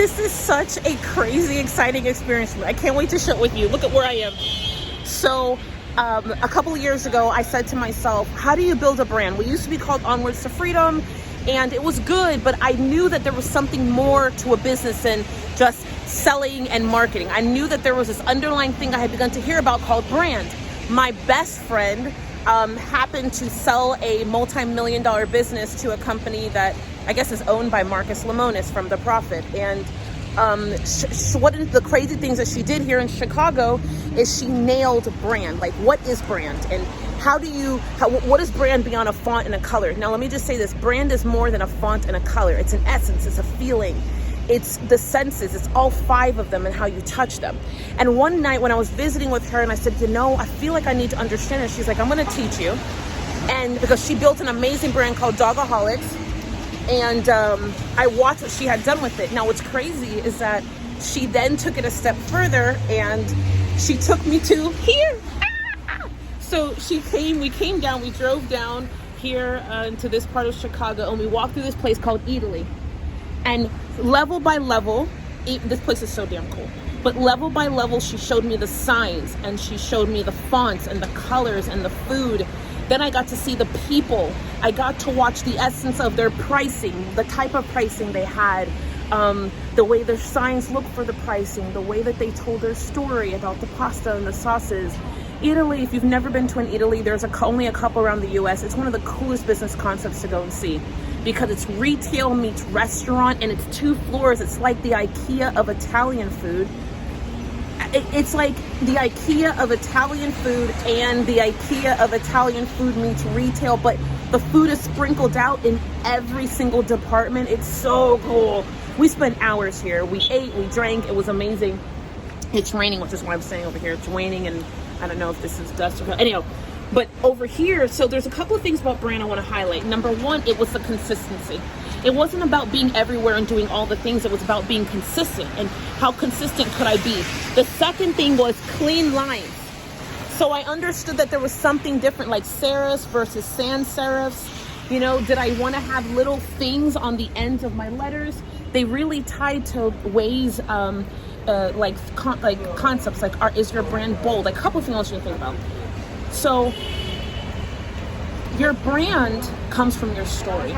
This is such a crazy, exciting experience for me. I can't wait to share it with you. Look at where I am. So a couple of years ago, I said to myself, how do you build a brand? We used to be called Onwards to Freedom, and it was good, but I knew that there was something more to a business than just selling and marketing. I knew that there was this underlying thing I had begun to hear about called brand. My best friend happened to sell a multi-million-dollar business to a company that I guess is owned by Marcus Lemonis from The Prophet. And one of the crazy things that she did here in Chicago is she nailed brand. Like, what is brand? And what is brand beyond a font and a color? Now, let me just say this. Brand is more than a font and a color. It's an essence. It's a feeling. It's the senses. It's all 5 of them and how you touch them. And one night when I was visiting with her and I said, I feel like I need to understand it. She's like, I'm going to teach you. And because she built an amazing brand called Dogaholics. And I watched what she had done with it. Now, what's crazy is that she then took it a step further and she took me to here. So we came down, we drove down here to this part of Chicago, and we walked through this place called Eataly. And level by level, this place is so damn cool. But level by level, she showed me the signs, and she showed me the fonts and the colors and the food. Then I got to see the people. I got to watch the essence of their pricing, the type of pricing they had, the way their signs looked for the pricing, the way that they told their story about the pasta and the sauces. Eataly, if you've never been to an Eataly, there's only a couple around the US. It's one of the coolest business concepts to go and see because it's retail meets restaurant, and it's 2 floors. It's like the IKEA of Italian food. It's like the IKEA of Italian food and the IKEA of Italian food meets retail, but the food is sprinkled out in every single department. It's so cool. We spent hours here. We ate, we drank. It was amazing. It's raining, which is why I'm saying over here. It's raining, and I don't know if this is dust or anyhow. But over here, so there's a couple of things about brand I want to highlight. Number one, it was the consistency. It wasn't about being everywhere and doing all the things. It was about being consistent and how consistent could I be. The second thing was clean lines. So I understood that there was something different, like serifs versus sans serifs. Did I want to have little things on the ends of my letters? They really tied to ways, like concepts, like is your brand bold? Like a couple of things you can think about. So your brand comes from your story,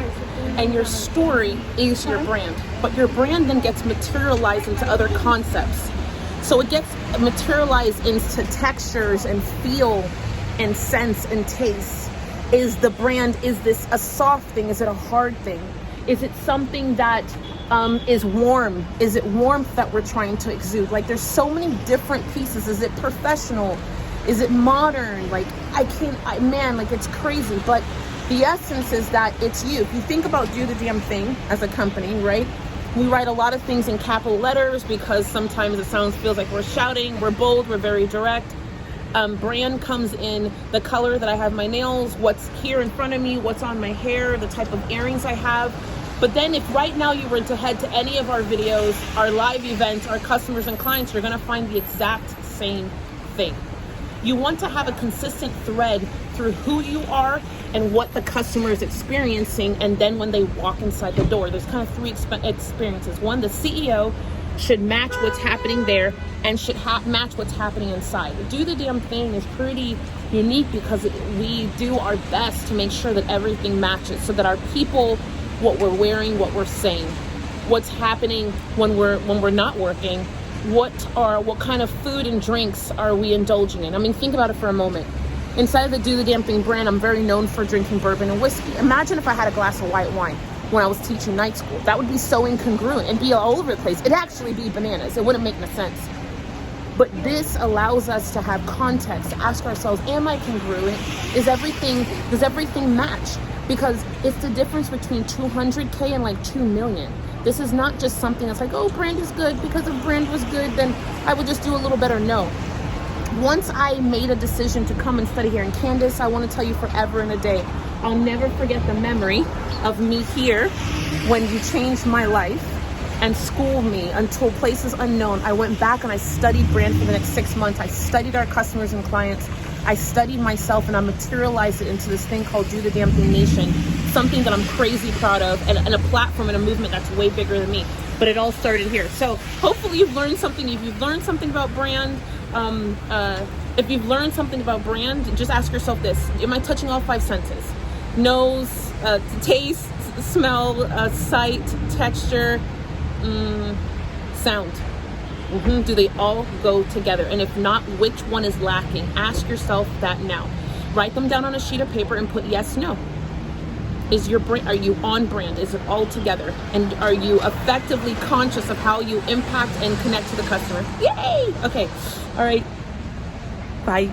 and your story is your brand, but your brand then gets materialized into other concepts. So it gets materialized into textures and feel and sense and taste. Is the brand, is this a soft thing? Is it a hard thing? Is it something that is warm? Is it warmth that we're trying to exude? Like, there's so many different pieces. Is it professional? Is it modern? Like, it's crazy. But the essence is that it's you. If you think about Do the Damn Thing as a company, right? We write a lot of things in capital letters because sometimes it feels like we're shouting. We're bold. We're very direct. Brand comes in the color that I have my nails, what's here in front of me, what's on my hair, the type of earrings I have. But then if right now you were to head to any of our videos, our live events, our customers and clients, you're going to find the exact same thing. You want to have a consistent thread through who you are and what the customer is experiencing, and then when they walk inside the door. There's kind of 3 experiences. One, the CEO should match what's happening there and should match what's happening inside. Do the Damn Thing is pretty unique because we do our best to make sure that everything matches, so that our people, what we're wearing, what we're saying, what's happening when we're not working, what kind of food and drinks are we indulging in? I mean, think about it for a moment. Inside of the Do the Damn Thing brand, I'm very known for drinking bourbon and whiskey. Imagine if I had a glass of white wine when I was teaching night school. That would be so incongruent and be all over the place. It'd actually be bananas. It wouldn't make no sense. But this allows us to have context, to ask ourselves, am I congruent? Does everything match? Because it's the difference between 200K and like 2 million. This is not just something that's like, oh, brand is good. Because if brand was good, then I would just do a little better. No. Once I made a decision to come and study here in Candace, I want to tell you forever and a day, I'll never forget the memory of me here when you changed my life and schooled me until places unknown. I went back and I studied brand for the next 6 months. I studied our customers and clients. I studied myself, and I materialized it into this thing called Do the Damn Thing Nation, something that I'm crazy proud of, and a platform and a movement that's way bigger than me. but it all started here. So hopefully you've learned something. If you've learned something about brand, if you've learned something about brand, just ask yourself this: am I touching all 5 senses? Nose, taste, smell, sight, texture, sound. Do they all go together? And if not, which one is lacking? Ask yourself that now. Write them down on a sheet of paper and put yes, no. Is your brand, are you on brand? Is it all together? And are you effectively conscious of how you impact and connect to the customer? Yay! Okay. All right. Bye.